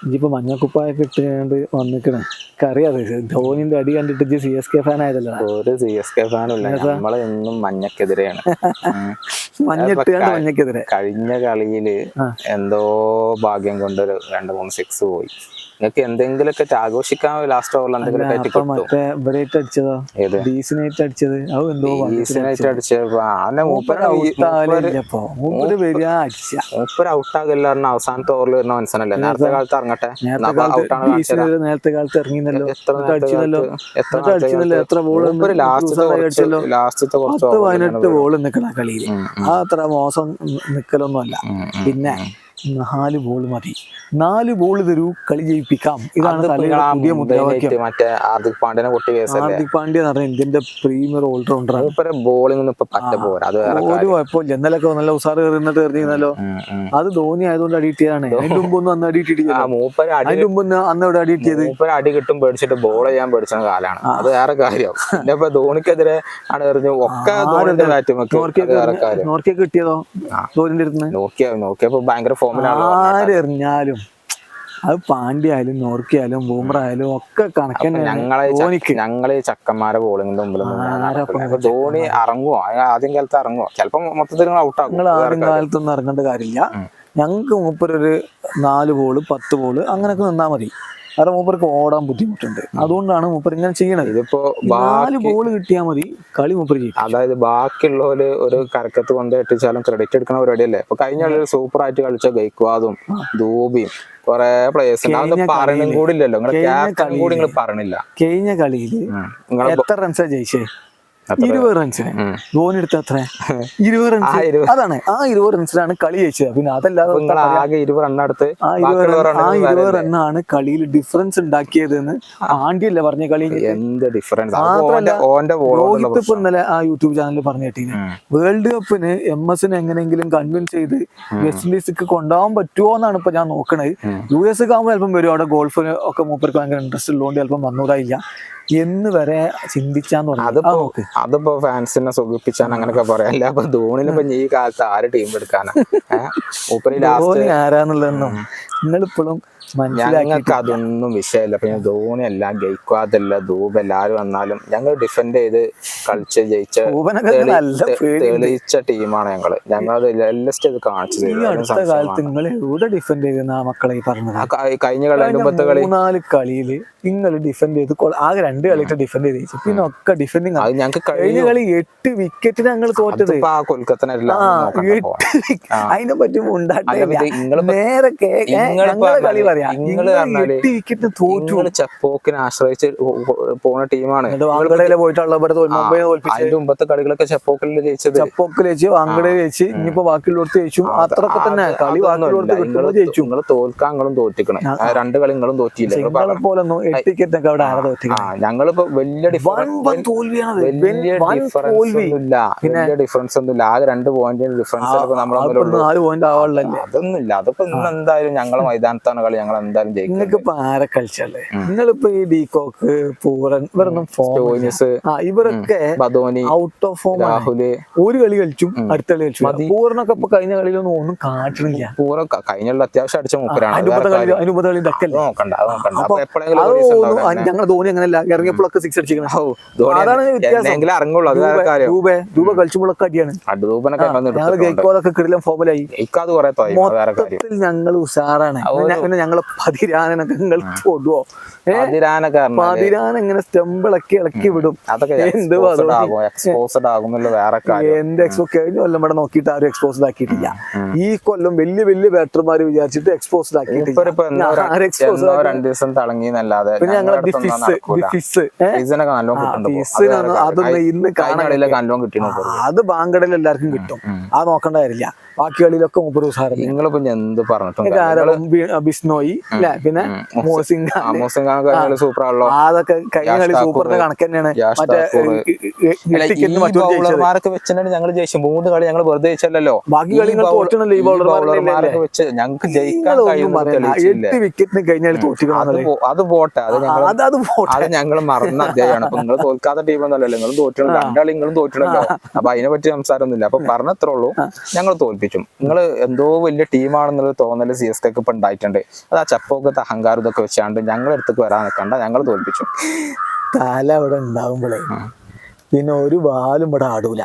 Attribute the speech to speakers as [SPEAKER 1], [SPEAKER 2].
[SPEAKER 1] ഇനിയിപ്പോ മഞ്ഞക്കുപ്പായൊക്കെ ഇട്ടുകൊണ്ട് വന്നിക്കണേ അറിയാതെ ധോണിന്റെ അടി കണ്ടിട്ട് CSK ഫാൻ ആയതല്ലോ.
[SPEAKER 2] ഒരു CSK ഫാനുമില്ല, നമ്മള് എന്നും മഞ്ഞക്കെതിരെയാണ്.
[SPEAKER 1] മഞ്ഞിട്ടുകൊണ്ട് മഞ്ഞക്കെതിരെ.
[SPEAKER 2] കഴിഞ്ഞ കളിയില് എന്തോ ഭാഗ്യം കൊണ്ടൊരു 2-3 സിക്സ് പോയി. നിങ്ങൾക്ക് എന്തെങ്കിലുമൊക്കെ ആഘോഷിക്കാൻ ലാസ്റ്റ് ഓവറിൽ എന്തെങ്കിലും
[SPEAKER 1] മറ്റേ ഇവരായിട്ട് അടിച്ചതോ ഡീസിനായിട്ട് അടിച്ചത്
[SPEAKER 2] മൂപ്പര് ഔട്ടാകില്ല. അവസാനത്തെ ഓവറിൽ വരുന്ന മനസ്സിലല്ലേ, നേരത്തെ കാലത്ത് ഇറങ്ങട്ടെ,
[SPEAKER 1] നേരത്തെ കാലത്ത് ഇറങ്ങിയല്ലോ, എത്ര ബോൾ
[SPEAKER 2] ലാസ്റ്റത്തെ
[SPEAKER 1] 18 ബോൾ നിൽക്കണ കളിയിൽ അത്ര മോശം നിക്കലൊന്നും അല്ല. പിന്നെ 4 ബോൾ മതി, 4 ബോൾ തരൂ, കളി ജയിപ്പിക്കാം. ഇതാണ് പുതിയ മുദ്രാവാക്യം.
[SPEAKER 2] മറ്റേ ഹാർദിക് പാണ്ഡ്യനെ പൊട്ടി കേസല്ലേ.
[SPEAKER 1] ഹാർദിക് പാണ്ഡ്യ എന്ന് പറഞ്ഞാൽ ഇന്ത്യന്റെ പ്രീമിയർ ഓൾറൗണ്ടറാണ്.
[SPEAKER 2] ബോളിംഗ് ഒരു
[SPEAKER 1] കുഴപ്പമില്ല. ഇന്നലൊക്കെ നല്ല ഉസാറ് കയറിന്നിട്ട് എറിഞ്ഞിരുന്നല്ലോ. അത് ധോണി ആയതുകൊണ്ട് അടി കിട്ടിയതാണ്. അതിന്റെ മുമ്പ് ഒന്നും അന്ന് അടി കിട്ടിയിട്ടില്ല. അതിന്റെ മുമ്പ് അന്ന് ഇവിടെ അടി കിട്ടിയത്
[SPEAKER 2] അടി കിട്ടും പേടിച്ചിട്ട് ബോൾ ചെയ്യാൻ പേടിച്ച കാലാണ്. അത് വേറെ കാര്യം. ഇപ്പൊ ധോണിക്കെതിരെ ആണ് എറിഞ്ഞു ഒക്കെ
[SPEAKER 1] നോർക്കെ കിട്ടിയതോ ധോണിന്റെ അടുത്ത്.
[SPEAKER 2] നോക്കിയപ്പോ ഭയങ്കര
[SPEAKER 1] ആരെറിഞ്ഞാലും അത് പാണ്ഡ്യായാലും നോർക്കിയായാലും ബൂമറായാലും ഒക്കെ കണക്കന്നെ.
[SPEAKER 2] ഞങ്ങള് ചക്കന്മാരെ ബോളിങ്ങിന്റെ മുമ്പിൽ ധോണി ഇറങ്ങുവോ, ആദ്യം കാലത്ത് ഇറങ്ങുവോ, ചിലപ്പോ മൊത്തത്തിൽ ഔട്ടാകും.
[SPEAKER 1] നിങ്ങൾ ആദ്യം കാലത്തൊന്നും ഇറങ്ങേണ്ട കാര്യമില്ല. ഞങ്ങക്ക് മൂപ്പരൊരു 4 ബോള് 10 ബോള് അങ്ങനെയൊക്കെ നിന്നാ മതി. കാരണം മൂപ്പർക്ക് ഓടാൻ ബുദ്ധിമുട്ടുണ്ട്. അതുകൊണ്ടാണ് മൂപ്പർ ഇങ്ങനെ ചെയ്യണത്.
[SPEAKER 2] ഇതിപ്പോ
[SPEAKER 1] 4 ബോൾ കിട്ടിയാൽ മതി, കളി മൂപ്പർ ചെയ്യും.
[SPEAKER 2] അതായത് ബാക്കിയുള്ളവര് ഒരു കരക്കത്ത് കൊണ്ട് എത്തിച്ചാലും ക്രെഡിറ്റ് എടുക്കുന്ന പരിപാടിയല്ലേ. ഇപ്പൊ കഴിഞ്ഞ കളി സൂപ്പർ ആയിട്ട് കളിച്ച ഗൈക്വാദും ധൂബിയും കൊറേ പ്ലേയേഴ്സ് പറയണും കൂടി ഇല്ലല്ലോ. നിങ്ങളെ ക്യാപ്റ്റൻ കൂടി നിങ്ങൾ പറഞ്ഞില്ല.
[SPEAKER 1] കഴിഞ്ഞ കളിയിൽ എത്ര റൺസാ ജയിച്ചേ? 20 റൺസിന്. ധോണി എടുത്ത അത്ര 20 റൺസ്. അതാണ് ആ 20 റൺസിലാണ് കളി ജയിച്ചത്. പിന്നെ അതല്ലാതെ
[SPEAKER 2] 20 റണ്ണെടുത്ത്
[SPEAKER 1] ആ 20 റണ്ണാണ് കളിയിൽ ഡിഫറൻസ് ഉണ്ടാക്കിയതെന്ന് പാണ്ഡ്യല്ല പറഞ്ഞ. കളി
[SPEAKER 2] എന്ത് ഡിഫറൻസ്.
[SPEAKER 1] രോഹിത് ഇപ്പൊ ഇന്നലെ ആ യൂട്യൂബ് ചാനലിൽ പറഞ്ഞു കേട്ടീന്, വേൾഡ് കപ്പിന് MS എങ്ങനെയെങ്കിലും കൺവിൻസ് ചെയ്ത് വെസ്റ്റ് ഇൻഡീസിക്ക് കൊണ്ടുപോകാൻ പറ്റുമോ എന്നാണ് ഇപ്പൊ ഞാൻ നോക്കണത്. US ആകുമ്പോൾ ചിലപ്പം വരും, അവിടെ ഗോൾഫിന് ഒക്കെ മൂപ്പർക്ക് ഭയങ്കര ഇൻട്രസ്റ്റ് ഉള്ളതുകൊണ്ട് ചിലപ്പം വന്നൂടായില്ല എന്ന് വരെ ചിന്തിച്ചാന്ന് പറഞ്ഞു.
[SPEAKER 2] അതിപ്പോ ഫാൻസിനെ സുഖിപ്പിച്ചാൻ അങ്ങനൊക്കെ പറയാം. അല്ല അപ്പൊ ധോണിനിപ്പോ ഈ കാലത്ത് ആര് ടീം എടുക്കാനാ?
[SPEAKER 1] ധോണി ആരാന്നുള്ളതൊന്നും നിങ്ങളിപ്പോഴും
[SPEAKER 2] ഞങ്ങൾക്ക് അതൊന്നും വിഷയമില്ല. പിന്നെ ധോണി അല്ല, ഗൈക്വാദല്ല, ധൂബ് എല്ലാരും വന്നാലും ഞങ്ങൾ ഡിഫെൻഡ് ചെയ്ത് കളിച്ച് ജയിച്ച തെളിയിച്ച ടീമാണ് ഞങ്ങള്. ഞങ്ങളത് എല്ലാം ഇത് കാണിച്ചത്. കഴിഞ്ഞ കളി
[SPEAKER 1] 4 കളിയില് നിങ്ങൾ ഡിഫെൻഡ് ചെയ്ത് ആകെ 2 കളിയിട്ട് ഡിഫെൻഡ് ചെയ്ത് ജയിച്ചു. പിന്നെ ഒക്കെ ഡിഫെൻഡിങ്.
[SPEAKER 2] ഞങ്ങൾക്ക്
[SPEAKER 1] കഴിഞ്ഞ കളി 8 വിക്കറ്റിന് ഞങ്ങൾ തോറ്റത്. അതിനെ പറ്റി നേരെ കളി പറയാം.
[SPEAKER 2] ചെപ്പോക്കിനെ ആശ്രയിച്ച് പോണ ടീമാണ്. അതിന്റെ മുമ്പത്തെ കളികളൊക്കെ ചെപ്പോക്കിൽ ജയിച്ചത്.
[SPEAKER 1] ചെപ്പോക്കിൽ ജയിച്ചു, വാങ്കടയിൽ ജയിച്ചു, ഇനിയിപ്പോ ബാക്കിയുള്ളവർക്ക് ജയിച്ചു. അത്രയൊക്കെ തന്നെ കളി ബാക്കിയുള്ളവർക്ക് ജയിച്ചു.
[SPEAKER 2] നിങ്ങൾ തോൽക്കാൻ നിങ്ങളും തോറ്റിക്കണം. 2 കളി നിങ്ങളും തോറ്റിയില്ല.
[SPEAKER 1] പോലൊന്നും 8 വിക്കറ്റൊക്കെ അവിടെ ആരാ തോറ്റിക്കണം.
[SPEAKER 2] ഞങ്ങളിപ്പോ വലിയ ഡിഫറൻസ് ഒന്നുമില്ല. ആകെ 2 പോയിന്റ് ഡിഫറൻസ്. അതൊന്നുമില്ല. അതിപ്പോ ഇന്ന് എന്തായാലും ഞങ്ങളെ മൈതാനത്താണ് കളി. ഞങ്ങൾ എന്തായാലും ജയിക്കും.
[SPEAKER 1] നിങ്ങൾക്കിപ്പോ ആരെ കളിച്ചല്ലേ? നിങ്ങളിപ്പോ ഈ ഡീകോക്ക്, പൂരൻ, ഇവരൊന്നും ഇവരൊക്കെ ഔട്ട് ഓഫ് ഫോം.
[SPEAKER 2] രാഹുല്
[SPEAKER 1] ഒരു കളി കളിച്ചും അടുത്ത കളി കളിച്ചു. പൂരനൊക്കെ ഇപ്പൊ കഴിഞ്ഞ കളിയിലൊന്നും ഒന്നും കാട്ടണില്ല.
[SPEAKER 2] പൂര കഴിഞ്ഞ അത്യാവശ്യം അടിച്ച മൂപ്പരാണ്.
[SPEAKER 1] അനുപത കളി ഞങ്ങൾ ധോണി അങ്ങനെയല്ല, ഇറങ്ങിയപ്പോഴൊക്കെ 6 അടിച്ചിരിക്കണം. അതാണ് രൂപ കളിച്ചുമ്പോഴൊക്കെ അടിയാണ്. ഞങ്ങൾ ഗൈക്കോതൊക്കെ കിടിലം ഫോമിലായി. മൊത്തത്തിൽ ഞങ്ങൾ ഉഷാറാണ്. പിന്നെ ഞങ്ങളെ പതിരാനൊക്കെ നിങ്ങൾ തൊടുവോ? പതിരാൻ ഇങ്ങനെ സ്റ്റെമ്പിളക്കി ഇളക്കി വിടും. എന്ത് കഴിഞ്ഞ കൊല്ലം ഇവിടെ നോക്കിയിട്ട് ആരും എക്സ്പോസ്ഡ് ആക്കിയിട്ടില്ല. ഈ കൊല്ലം വലിയ വലിയ ബാറ്റർമാര് വിചാരിച്ചിട്ട് എക്സ്പോസ്ഡ് ആക്കിയിട്ടില്ല. പിന്നെ ഞങ്ങളെ അതൊന്നും ഇന്ന് അത് ബാങ്കടയിൽ എല്ലാവർക്കും കിട്ടും. അത് നോക്കേണ്ട കാര്യമില്ല. ബാക്കി കളിയിലൊക്കെ 30 ഉസാറ്.
[SPEAKER 2] നിങ്ങളിപ്പോ എന്ത് പറഞ്ഞു
[SPEAKER 1] ബിസ്നോയി പിന്നെ
[SPEAKER 2] സൂപ്പർ ആണല്ലോ.
[SPEAKER 1] അതൊക്കെ കഴിഞ്ഞ കളി സൂപ്പറിന്റെ കണക്ക് തന്നെയാണ്.
[SPEAKER 2] ബൗളർമാരൊക്കെ വെച്ചിട്ടാണ് ഞങ്ങൾ ജയിച്ചു. 3 കളി ഞങ്ങൾ വെറുതെ ജയിച്ചല്ലോ.
[SPEAKER 1] ബാക്കി കളി തോറ്റണല്ലോ. ഈ ബൗളർമാരൊക്കെ
[SPEAKER 2] വെച്ച് ഞങ്ങൾക്ക് ജയിക്കാൻ
[SPEAKER 1] 8 വിക്കറ്റിന് കഴിഞ്ഞാൽ തോറ്റിക്കണം.
[SPEAKER 2] അത് പോട്ടെ, അത് ഞങ്ങൾ മറന്ന അധ്യായമാണ്. അപ്പൊ നിങ്ങൾ തോൽക്കാത്ത ടീമൊന്നുമല്ലല്ലോ. നിങ്ങളും തോറ്റണല്ലോ. 2 കളി നിങ്ങളും തോറ്റണല്ലോ. അപ്പൊ അതിനെ പറ്റി സംസാരമൊന്നുമില്ല. അപ്പൊ പറഞ്ഞത്രേ ഉള്ളൂ, ഞങ്ങൾ തോൽപ്പിച്ചു. തോൽപ്പിച്ചും. നിങ്ങൾ എന്തോ വലിയ ടീമാണെന്നുള്ള തോന്നല് CSK ഇപ്പൊ ഉണ്ടായിട്ടുണ്ട്. അത് ആ ചപ്പോക്കത്തെ അഹങ്കാരം ഇതൊക്കെ വെച്ചാണ്ട് ഞങ്ങളുടെ അടുത്തേക്ക് വരാൻ നിൽക്കണ്ട, ഞങ്ങൾ തോൽപ്പിച്ചു.
[SPEAKER 1] തല അവിടെ ഉണ്ടാവുമ്പോഴേ പിന്നെ ഒരു ബാലും ഇവിടെ ആടൂല.